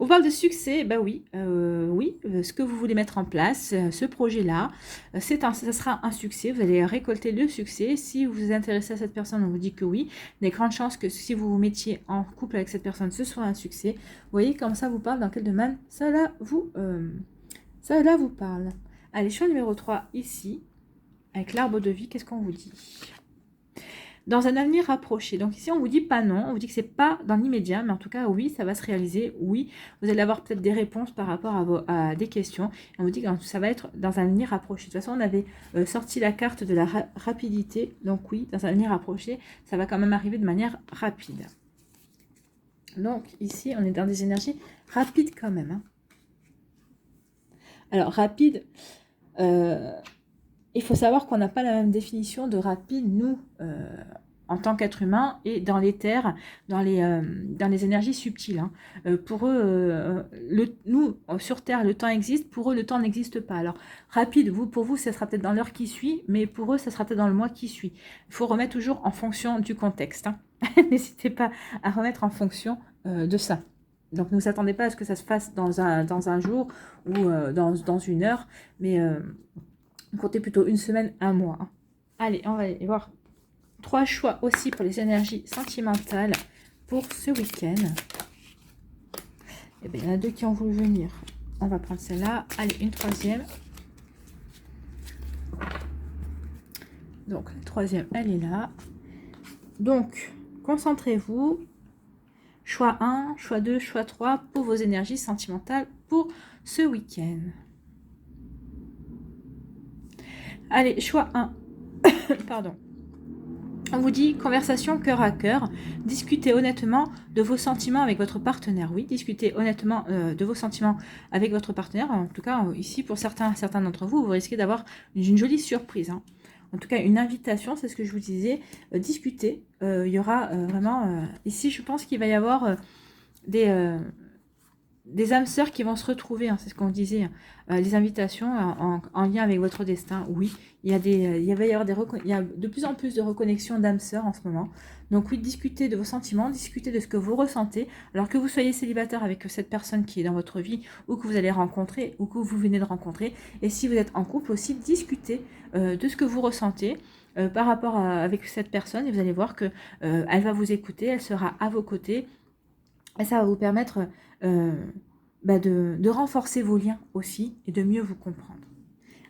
On parle de succès, ben oui, ce que vous voulez mettre en place, ce projet-là, ça sera un succès, vous allez récolter le succès. Si vous vous intéressez à cette personne, on vous dit que oui, il y a de grandes chances que si vous vous mettiez en couple avec cette personne, ce soit un succès. Vous voyez, comme ça vous parle, dans quel domaine cela vous parle. Allez, choix numéro 3, ici, avec l'arbre de vie, qu'est-ce qu'on vous dit? dans un avenir rapproché. Donc ici, on vous dit pas non, on vous dit que c'est pas dans l'immédiat, mais en tout cas, oui, ça va se réaliser. Oui, vous allez avoir peut-être des réponses par rapport à des questions. Et on vous dit que ça va être dans un avenir rapproché. De toute façon, on avait sorti la carte de la rapidité. Donc oui, dans un avenir rapproché, ça va quand même arriver de manière rapide. Donc ici, on est dans des énergies rapides quand même. Hein. Alors, rapide... il faut savoir qu'on n'a pas la même définition de rapide, nous, en tant qu'être humain, et dans l'éther, dans les énergies subtiles. Hein. Pour eux, nous, sur Terre, le temps existe, pour eux, le temps n'existe pas. Alors, rapide, pour vous, ça sera peut-être dans l'heure qui suit, mais pour eux, ça sera peut-être dans le mois qui suit. Il faut remettre toujours en fonction du contexte. Hein. N'hésitez pas à remettre en fonction de ça. Donc, ne vous attendez pas à ce que ça se fasse dans un jour ou dans une heure, mais... comptez plutôt une semaine, un mois. Hein. Allez, on va aller voir 3 choix aussi pour les énergies sentimentales pour ce week-end. Eh bien, il y en a 2 qui ont voulu venir. On va prendre celle-là. Allez, une troisième. Donc, la troisième, elle est là. Donc, concentrez-vous. Choix 1, choix 2, choix 3 pour vos énergies sentimentales pour ce week-end. Allez, choix 1. Pardon. On vous dit conversation cœur à cœur. Discutez honnêtement de vos sentiments avec votre partenaire. Oui, discutez honnêtement de vos sentiments avec votre partenaire. En tout cas, ici, pour certains d'entre vous, vous risquez d'avoir une jolie surprise. Hein. En tout cas, une invitation, c'est ce que je vous disais. Discutez. Il y aura vraiment... ici, je pense qu'il va y avoir des âmes sœurs qui vont se retrouver, hein, c'est ce qu'on disait, hein. Les invitations en lien avec votre destin, oui, il y a de plus en plus de reconnexions d'âmes sœurs en ce moment. Donc oui, discutez de vos sentiments, discutez de ce que vous ressentez, alors que vous soyez célibataire avec cette personne qui est dans votre vie, ou que vous allez rencontrer, ou que vous venez de rencontrer, et si vous êtes en couple aussi, discutez de ce que vous ressentez, par rapport avec cette personne, et vous allez voir que elle va vous écouter, elle sera à vos côtés, et ça va vous permettre de renforcer vos liens aussi et de mieux vous comprendre.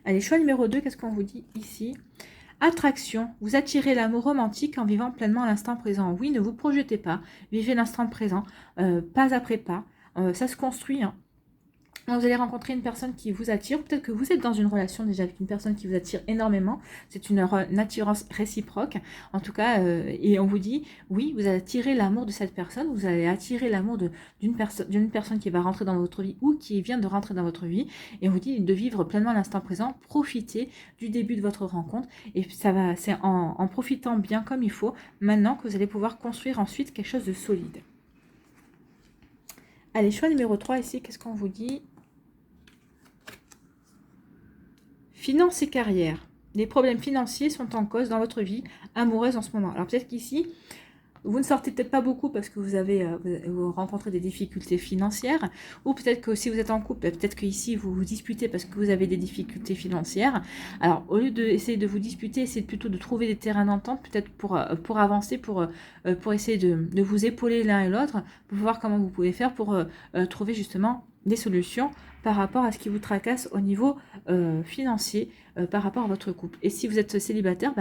Allez, choix numéro 2, qu'est-ce qu'on vous dit ici? Attraction, vous attirez l'amour romantique en vivant pleinement l'instant présent. Oui, ne vous projetez pas, vivez l'instant présent, pas après pas. Ça se construit, hein. Vous allez rencontrer une personne qui vous attire, peut-être que vous êtes dans une relation déjà avec une personne qui vous attire énormément, c'est une attirance réciproque, en tout cas, et on vous dit, oui, vous allez attirer l'amour de cette personne, vous allez attirer l'amour d'une personne qui va rentrer dans votre vie ou qui vient de rentrer dans votre vie, et on vous dit de vivre pleinement l'instant présent, profitez du début de votre rencontre, et c'est en profitant bien comme il faut, maintenant que vous allez pouvoir construire ensuite quelque chose de solide. Allez, choix numéro 3 ici, qu'est-ce qu'on vous dit? Finances et carrière. Les problèmes financiers sont en cause dans votre vie amoureuse en ce moment. Alors peut-être qu'ici, vous ne sortez peut-être pas beaucoup parce que vous rencontrez des difficultés financières, ou peut-être que si vous êtes en couple, peut-être qu'ici vous vous disputez parce que vous avez des difficultés financières. Alors au lieu d'essayer de vous disputer, essayez plutôt de trouver des terrains d'entente, peut-être pour avancer, pour essayer de vous épauler l'un et l'autre, pour voir comment vous pouvez faire pour trouver justement des solutions par rapport à ce qui vous tracasse au niveau financier, par rapport à votre couple. Et si vous êtes célibataire,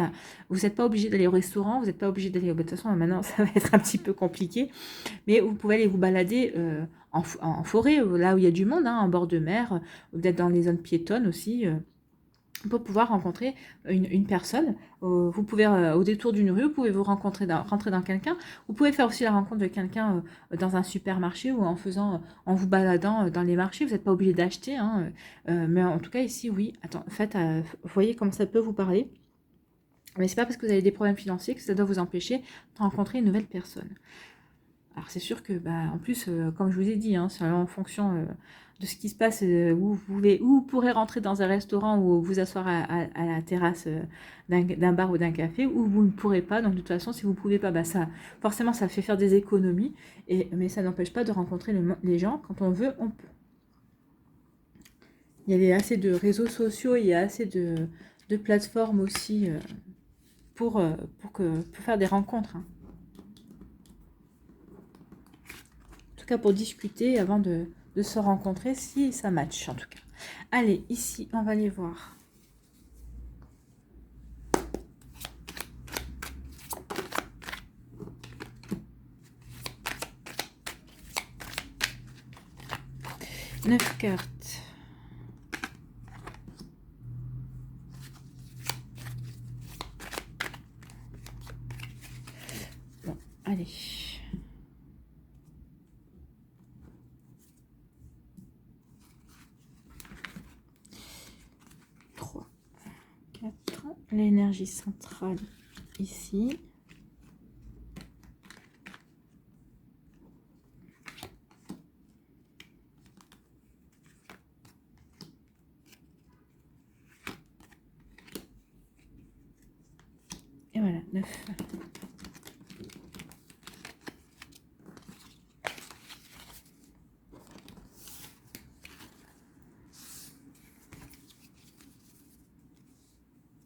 vous n'êtes pas obligé d'aller au restaurant, vous n'êtes pas obligé d'aller... De toute façon, maintenant, ça va être un petit peu compliqué, mais vous pouvez aller vous balader en forêt, là où il y a du monde, hein, en bord de mer, peut-être dans les zones piétonnes aussi, pour pouvoir rencontrer une personne. Vous pouvez, au détour d'une rue, vous pouvez vous rentrer dans quelqu'un. Vous pouvez faire aussi la rencontre de quelqu'un dans un supermarché ou en vous baladant dans les marchés. Vous n'êtes pas obligé d'acheter, hein, mais en tout cas ici, oui. Vous voyez comment ça peut vous parler. Mais c'est pas parce que vous avez des problèmes financiers que ça doit vous empêcher de rencontrer une nouvelle personne. Alors c'est sûr que, en plus, comme je vous ai dit, hein, c'est en fonction de ce qui se passe, où vous pourrez rentrer dans un restaurant ou vous asseoir à la terrasse d'un bar ou d'un café, ou vous ne pourrez pas. Donc de toute façon, si vous ne pouvez pas, forcément ça fait faire des économies, mais ça n'empêche pas de rencontrer les gens. Quand on veut, on peut. Il y a assez de réseaux sociaux, il y a assez de plateformes aussi pour faire des rencontres, hein. En tout cas pour discuter avant de se rencontrer, si ça match en tout cas. Allez, ici, on va aller voir. 9 cartes. Bon, allez. 3, 4. L'énergie centrale ici. Et voilà, 9.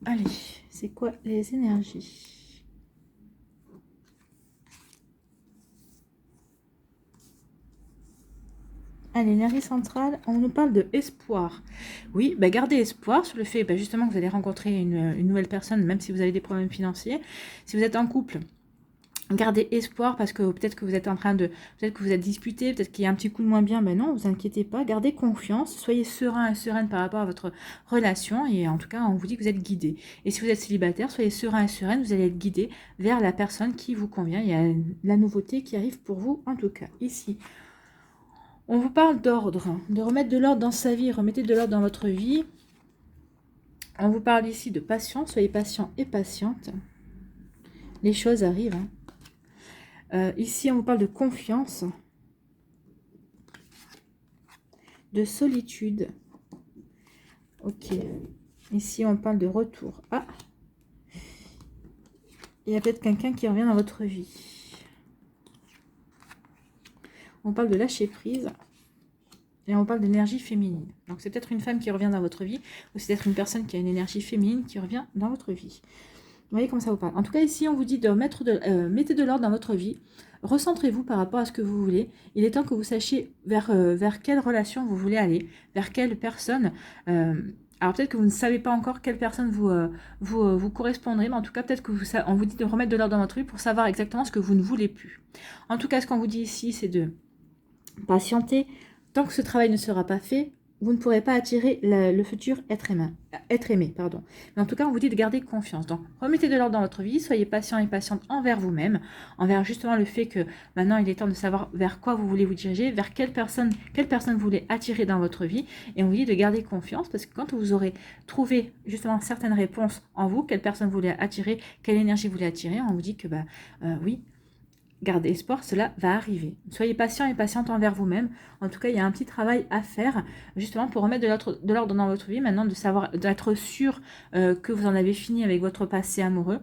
Allez, c'est quoi les énergies? Allez, l'énergie centrale, on nous parle de espoir. Oui, bah gardez espoir sur le fait justement que vous allez rencontrer une nouvelle personne, même si vous avez des problèmes financiers. Si vous êtes en couple, gardez espoir parce que peut-être que vous êtes en train de... Peut-être que vous êtes disputé, peut-être qu'il y a un petit coup de moins bien. Ben non, vous inquiétez pas. Gardez confiance. Soyez serein et sereine par rapport à votre relation. Et en tout cas, on vous dit que vous êtes guidé. Et si vous êtes célibataire, soyez serein et sereine. Vous allez être guidé vers la personne qui vous convient. Il y a la nouveauté qui arrive pour vous, en tout cas. Ici, on vous parle d'ordre. De remettre de l'ordre dans sa vie. Remettez de l'ordre dans votre vie. On vous parle ici de patience. Soyez patient et patiente. Les choses arrivent, hein. Ici, on vous parle de confiance, de solitude. Ok. Ici, on parle de retour. Ah, il y a peut-être quelqu'un qui revient dans votre vie. On parle de lâcher prise. Et on parle d'énergie féminine. Donc, c'est peut-être une femme qui revient dans votre vie, ou c'est peut-être une personne qui a une énergie féminine qui revient dans votre vie. Vous voyez comment ça vous parle. En tout cas, ici, on vous dit de mettez de l'ordre dans votre vie. Recentrez-vous par rapport à ce que vous voulez. Il est temps que vous sachiez vers quelle relation vous voulez aller, vers quelle personne. Alors peut-être que vous ne savez pas encore quelle personne vous correspondrez, mais en tout cas, peut-être que on vous dit de remettre de l'ordre dans votre vie pour savoir exactement ce que vous ne voulez plus. En tout cas, ce qu'on vous dit ici, c'est de patienter. Tant que ce travail ne sera pas fait, vous ne pourrez pas attirer le futur être aimé. Pardon. Mais en tout cas, on vous dit de garder confiance. Donc, remettez de l'ordre dans votre vie, soyez patient et patiente envers vous-même, envers justement le fait que maintenant, il est temps de savoir vers quoi vous voulez vous diriger, vers quelle personne vous voulez attirer dans votre vie. Et on vous dit de garder confiance parce que quand vous aurez trouvé justement certaines réponses en vous, quelle personne vous voulez attirer, quelle énergie vous voulez attirer, on vous dit que oui, gardez espoir, cela va arriver. Soyez patient et patiente envers vous-même. En tout cas, il y a un petit travail à faire, justement, pour remettre de l'ordre dans votre vie. Maintenant, d'être sûr que vous en avez fini avec votre passé amoureux.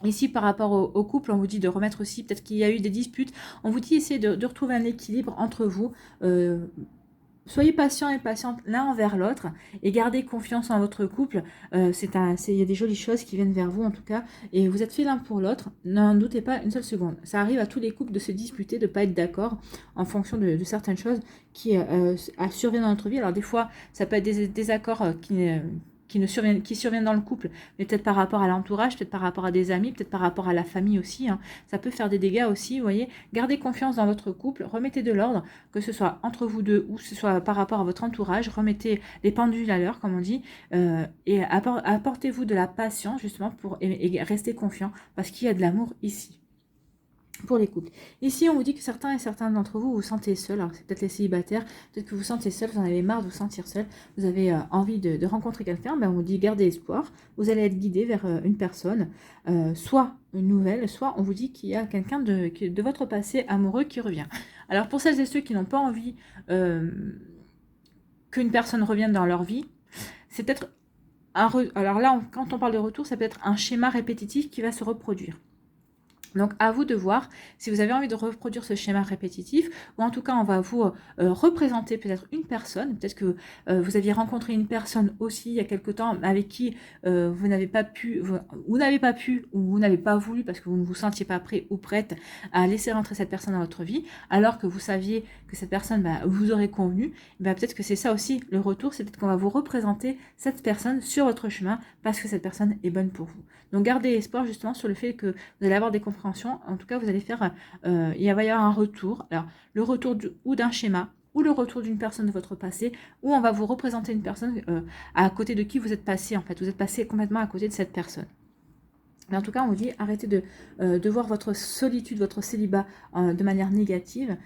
Ici, par rapport au couple, on vous dit de remettre aussi, peut-être qu'il y a eu des disputes. On vous dit essayer de retrouver un équilibre entre vous. Soyez patient et patiente l'un envers l'autre et gardez confiance en votre couple. Il y a des jolies choses qui viennent vers vous en tout cas et vous êtes fait l'un pour l'autre. N'en doutez pas une seule seconde. Ça arrive à tous les couples de se disputer, de ne pas être d'accord en fonction de certaines choses qui surviennent dans notre vie. Alors des fois, ça peut être des désaccords qui surviennent dans le couple, mais peut-être par rapport à l'entourage, peut-être par rapport à des amis, peut-être par rapport à la famille aussi. Hein. Ça peut faire des dégâts aussi, vous voyez. Gardez confiance dans votre couple, remettez de l'ordre, que ce soit entre vous deux ou que ce soit par rapport à votre entourage, remettez les pendules à l'heure, comme on dit, et apportez-vous de la patience justement et restez confiant parce qu'il y a de l'amour ici. Pour les couples. Ici, on vous dit que certains d'entre vous vous sentez seul. Alors, c'est peut-être les célibataires. Peut-être que vous sentez seul, vous en avez marre de vous sentir seul. Vous avez envie de rencontrer quelqu'un. On vous dit gardez espoir. Vous allez être guidé vers une personne, soit une nouvelle, soit on vous dit qu'il y a quelqu'un de votre passé amoureux qui revient. Alors, pour celles et ceux qui n'ont pas envie qu'une personne revienne dans leur vie, c'est peut-être alors là, quand on parle de retour, ça peut être un schéma répétitif qui va se reproduire. Donc, à vous de voir si vous avez envie de reproduire ce schéma répétitif, ou en tout cas, on va vous représenter peut-être une personne. Peut-être que vous aviez rencontré une personne aussi il y a quelque temps avec qui vous n'avez pas pu, ou vous n'avez pas voulu parce que vous ne vous sentiez pas prêt ou prête à laisser rentrer cette personne dans votre vie, alors que vous saviez que cette personne vous aurait convenu. Peut-être que c'est ça aussi le retour, c'est peut-être qu'on va vous représenter cette personne sur votre chemin parce que cette personne est bonne pour vous. Donc, gardez espoir justement sur le fait que vous allez avoir des compréhensions. En tout cas, vous allez faire, il va y avoir un retour. Alors, le retour ou d'un schéma, ou le retour d'une personne de votre passé, ou on va vous représenter une personne à côté de qui vous êtes passé en fait. Vous êtes passé complètement à côté de cette personne. Mais en tout cas, on vous dit, arrêtez de voir votre solitude, votre célibat de manière négative.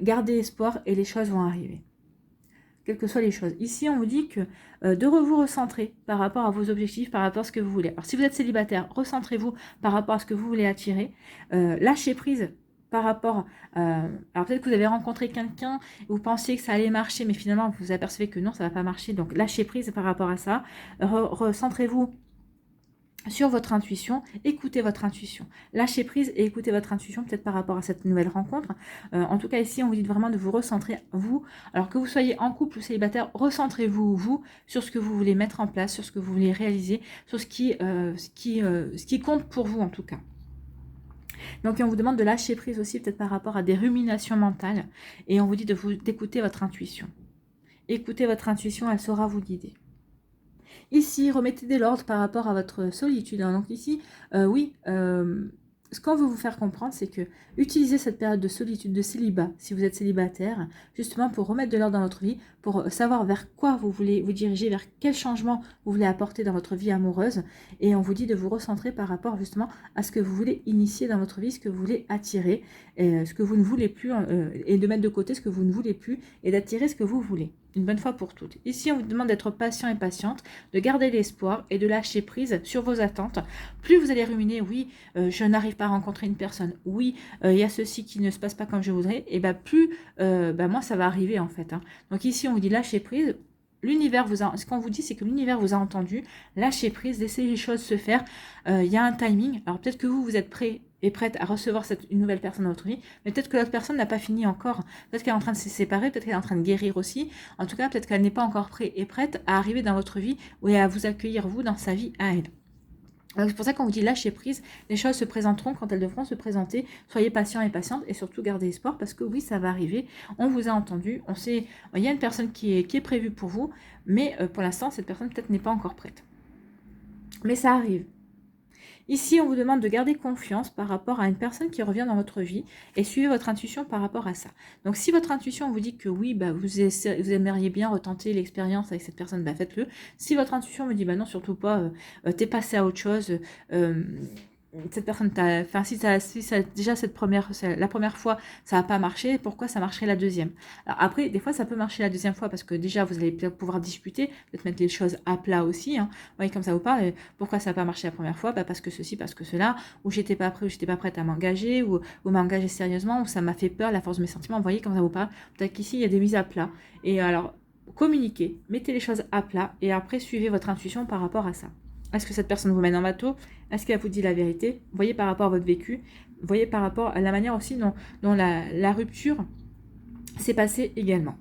Gardez espoir et les choses vont arriver. Quelles que soient les choses. Ici, on vous dit que de vous recentrer par rapport à vos objectifs, par rapport à ce que vous voulez. Alors, si vous êtes célibataire, recentrez-vous par rapport à ce que vous voulez attirer. Lâchez prise par rapport... alors, peut-être que vous avez rencontré quelqu'un, vous pensiez que ça allait marcher, mais finalement, vous vous apercevez que non, ça ne va pas marcher. Donc, lâchez prise par rapport à ça. Recentrez-vous sur votre intuition, écoutez votre intuition. Lâchez prise et écoutez votre intuition, peut-être par rapport à cette nouvelle rencontre. En tout cas, ici, on vous dit vraiment de vous recentrer, vous. Alors que vous soyez en couple ou célibataire, recentrez-vous, vous, sur ce que vous voulez mettre en place, sur ce que vous voulez réaliser, sur ce qui compte pour vous, en tout cas. Donc, on vous demande de lâcher prise aussi, peut-être par rapport à des ruminations mentales. Et on vous dit d'écouter votre intuition. Écoutez votre intuition, elle saura vous guider. Ici, remettez de l'ordre par rapport à votre solitude. Donc ici, ce qu'on veut vous faire comprendre, c'est que utilisez cette période de solitude, de célibat, si vous êtes célibataire, justement pour remettre de l'ordre dans votre vie, pour savoir vers quoi vous voulez vous diriger, vers quel changement vous voulez apporter dans votre vie amoureuse. Et on vous dit de vous recentrer par rapport justement à ce que vous voulez initier dans votre vie, ce que vous voulez attirer, ce que vous ne voulez plus, et de mettre de côté ce que vous ne voulez plus, et d'attirer ce que vous voulez. Une bonne fois pour toutes. Ici, on vous demande d'être patient et patiente, de garder l'espoir et de lâcher prise sur vos attentes. Plus vous allez ruminer, oui, je n'arrive pas à rencontrer une personne, oui, il y a ceci qui ne se passe pas comme je voudrais, et plus, moi, ça va arriver en fait. Donc ici, on vous dit lâcher prise. L'univers ce qu'on vous dit, c'est que l'univers vous a entendu, lâchez prise, laissez les choses se faire. Il y a un timing. Alors peut-être que vous êtes prêt et prête à recevoir une nouvelle personne dans votre vie, mais peut-être que l'autre personne n'a pas fini encore. Peut-être qu'elle est en train de se séparer, peut-être qu'elle est en train de guérir aussi. En tout cas, peut-être qu'elle n'est pas encore prête et prête à arriver dans votre vie ou à vous accueillir, vous, dans sa vie à elle. Donc c'est pour ça qu'on vous dit lâcher prise, les choses se présenteront quand elles devront se présenter, soyez patient et patiente et surtout gardez espoir parce que oui, ça va arriver, on vous a entendu, on sait, il y a une personne qui est prévue pour vous, mais pour l'instant, cette personne peut-être n'est pas encore prête. Mais ça arrive. Ici, on vous demande de garder confiance par rapport à une personne qui revient dans votre vie et suivez votre intuition par rapport à ça. Donc, si votre intuition vous dit que oui, vous aimeriez bien retenter l'expérience avec cette personne, faites-le. Si votre intuition me dit non, surtout pas, t'es passé à autre chose, cette personne déjà la première fois ça n'a pas marché, pourquoi ça marcherait la deuxième? Alors après, des fois ça peut marcher la deuxième fois parce que déjà vous allez peut-être pouvoir discuter, peut-être mettre les choses à plat aussi, Vous voyez, comme ça vous parle, pourquoi ça n'a pas marché la première fois? Parce que ceci, parce que cela, ou j'étais pas prêt, ou j'étais pas prête à m'engager, ou m'engager sérieusement, ou ça m'a fait peur, la force de mes sentiments, vous voyez, comme ça vous parle, peut-être qu'ici il y a des mises à plat. Et alors, communiquez, mettez les choses à plat, et après suivez votre intuition par rapport à ça. Est-ce que cette personne vous mène en bateau? Est-ce qu'elle vous dit la vérité? Voyez par rapport à votre vécu, voyez par rapport à la manière aussi dont la rupture s'est passée également.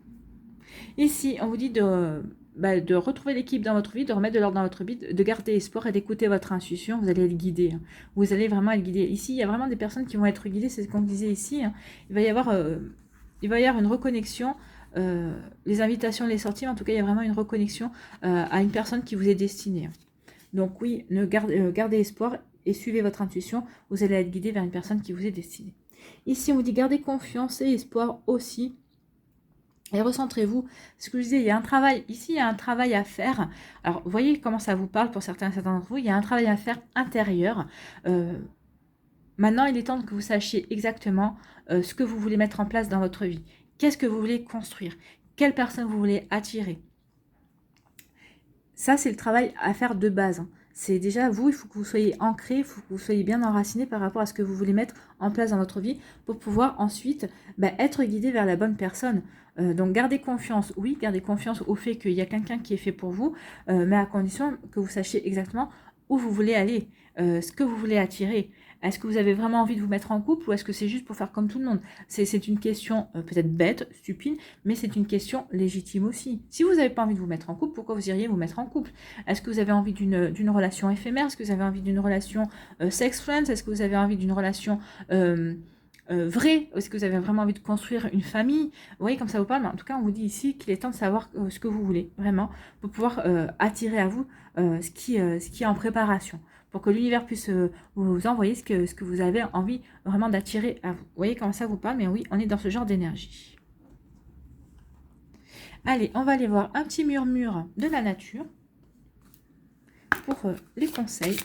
Ici, on vous dit de retrouver l'équipe dans votre vie, de remettre de l'ordre dans votre vie, de garder espoir et d'écouter votre intuition. Vous allez être guidé. Vous allez vraiment être guidé. Ici, il y a vraiment des personnes qui vont être guidées, c'est ce qu'on disait ici. Il va y avoir une reconnexion. Les invitations, les sorties, en tout cas, il y a vraiment une reconnexion à une personne qui vous est destinée. Donc oui, gardez espoir et suivez votre intuition. Vous allez être guidé vers une personne qui vous est destinée. Ici, on vous dit gardez confiance et espoir aussi. Et recentrez-vous. Ce que je disais, il y a un travail. Ici, il y a un travail à faire. Alors, vous voyez comment ça vous parle pour certains d'entre vous. Il y a un travail à faire intérieur. Maintenant, il est temps que vous sachiez exactement ce que vous voulez mettre en place dans votre vie. Qu'est-ce que vous voulez construire? Quelle personne vous voulez attirer? Ça, c'est le travail à faire de base. C'est déjà vous, il faut que vous soyez ancré, il faut que vous soyez bien enraciné par rapport à ce que vous voulez mettre en place dans votre vie pour pouvoir ensuite être guidé vers la bonne personne. Donc, gardez confiance, oui, gardez confiance au fait qu'il y a quelqu'un qui est fait pour vous, mais à condition que vous sachiez exactement où vous voulez aller, ce que vous voulez attirer. Est-ce que vous avez vraiment envie de vous mettre en couple ou est-ce que c'est juste pour faire comme tout le monde? C'est une question peut-être bête, stupide, mais c'est une question légitime aussi. Si vous n'avez pas envie de vous mettre en couple, pourquoi vous iriez vous mettre en couple? Est-ce que vous avez envie d'une relation éphémère? Est-ce que vous avez envie d'une relation sex friends? Est-ce que vous avez envie d'une relation vraie? Est-ce que vous avez vraiment envie de construire une famille? Vous voyez, comme ça vous parle, mais en tout cas, on vous dit ici qu'il est temps de savoir ce que vous voulez, vraiment, pour pouvoir attirer à vous ce qui est en préparation, pour que l'univers puisse vous envoyer ce que vous avez envie vraiment d'attirer à vous. Vous voyez comment ça vous parle, mais oui, on est dans ce genre d'énergie. Allez, on va aller voir un petit murmure de la nature pour les conseils.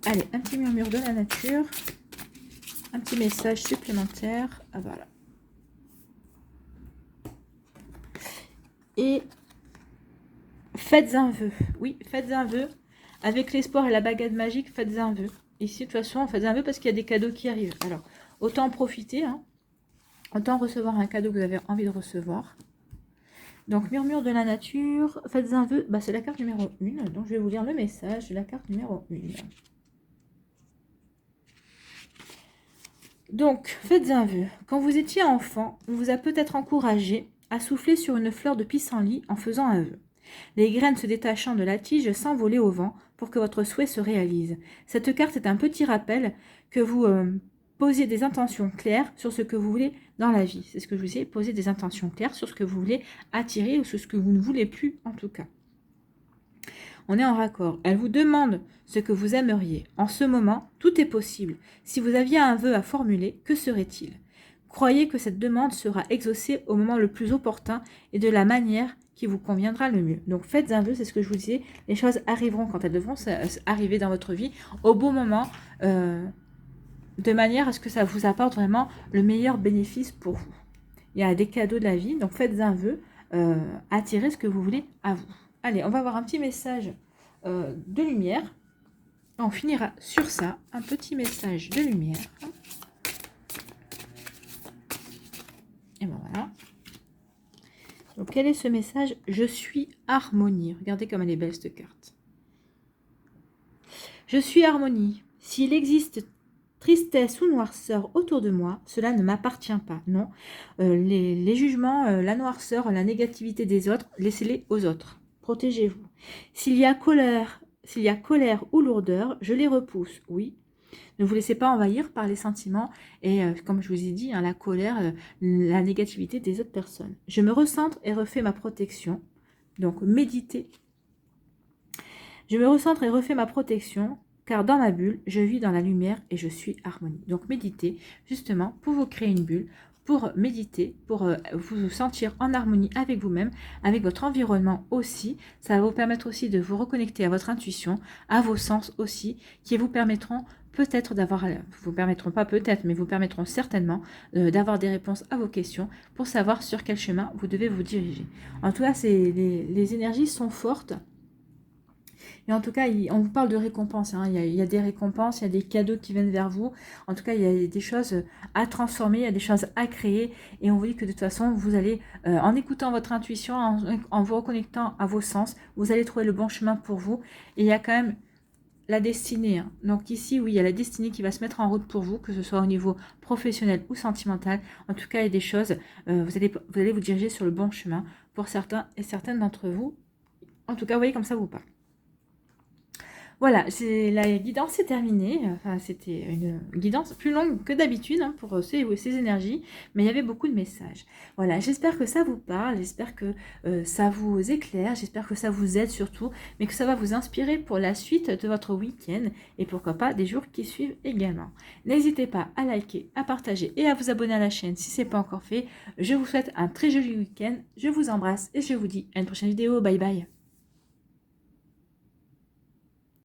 Allez, un petit murmure de la nature. Un petit message supplémentaire. Ah, voilà. Et faites un vœu. Oui, faites un vœu. Avec l'espoir et la baguette magique, faites un vœu. Ici, de toute façon, faites un vœu parce qu'il y a des cadeaux qui arrivent. Alors, autant en profiter, hein. Autant recevoir un cadeau que vous avez envie de recevoir. Donc, murmure de la nature, faites un vœu. Bah, c'est la carte numéro 1. Donc, je vais vous lire le message de la carte numéro 1. Donc, faites un vœu. Quand vous étiez enfant, on vous a peut-être encouragé à souffler sur une fleur de pissenlit en faisant un vœu. Les graines se détachant de la tige s'envolaient au vent pour que votre souhait se réalise. Cette carte est un petit rappel que vous posiez des intentions claires sur ce que vous voulez dans la vie. C'est ce que je vous disais, poser des intentions claires sur ce que vous voulez attirer ou sur ce que vous ne voulez plus en tout cas. On est en raccord. Elle vous demande ce que vous aimeriez. En ce moment, tout est possible. Si vous aviez un vœu à formuler, que serait-il? Croyez que cette demande sera exaucée au moment le plus opportun et de la manière qui vous conviendra le mieux. Donc faites un vœu, c'est ce que je vous disais. Les choses arriveront quand elles devront arriver dans votre vie au bon moment, de manière à ce que ça vous apporte vraiment le meilleur bénéfice pour vous. Il y a des cadeaux de la vie, donc faites un vœu, attirez ce que vous voulez à vous. Allez, on va voir un petit message de lumière. On finira sur ça, un petit message de lumière. Et ben voilà. Donc, quel est ce message? Je suis harmonie. Regardez comme elle est belle, cette carte. Je suis harmonie. S'il existe tristesse ou noirceur autour de moi, cela ne m'appartient pas. Non, les jugements, la noirceur, la négativité des autres, laissez-les aux autres. Protégez-vous. S'il y a colère ou lourdeur, je les repousse. Oui. Ne vous laissez pas envahir par les sentiments et, comme je vous ai dit, hein, la colère, la négativité des autres personnes. Je me recentre et refais ma protection. Donc, méditez. Je me recentre et refais ma protection, car dans ma bulle, je vis dans la lumière et je suis harmonie. Donc, méditez, justement, pour vous créer une bulle, pour méditer, pour vous sentir en harmonie avec vous-même, avec votre environnement aussi. Ça va vous permettre aussi de vous reconnecter à votre intuition, à vos sens aussi, qui vous permettront peut-être d'avoir, vous permettront pas peut-être, mais vous permettront certainement d'avoir des réponses à vos questions pour savoir sur quel chemin vous devez vous diriger. En tout cas, les énergies sont fortes. Et en tout cas, on vous parle de récompenses. Hein. Il y a des récompenses, il y a des cadeaux qui viennent vers vous. En tout cas, il y a des choses à transformer, il y a des choses à créer. Et on vous dit que de toute façon, vous allez, en écoutant votre intuition, en vous reconnectant à vos sens, vous allez trouver le bon chemin pour vous. Et il y a quand même la destinée. Hein. Donc ici, oui, il y a la destinée qui va se mettre en route pour vous, que ce soit au niveau professionnel ou sentimental. En tout cas, il y a des choses, vous allez vous diriger sur le bon chemin pour certains et certaines d'entre vous. En tout cas, vous voyez comme ça vous parle. Voilà, la guidance est terminée. Enfin, c'était une guidance plus longue que d'habitude hein, pour ces énergies, mais il y avait beaucoup de messages. Voilà, j'espère que ça vous parle, j'espère que ça vous éclaire, j'espère que ça vous aide surtout, mais que ça va vous inspirer pour la suite de votre week-end et pourquoi pas des jours qui suivent également. N'hésitez pas à liker, à partager et à vous abonner à la chaîne si ce n'est pas encore fait. Je vous souhaite un très joli week-end, je vous embrasse et je vous dis à une prochaine vidéo. Bye bye.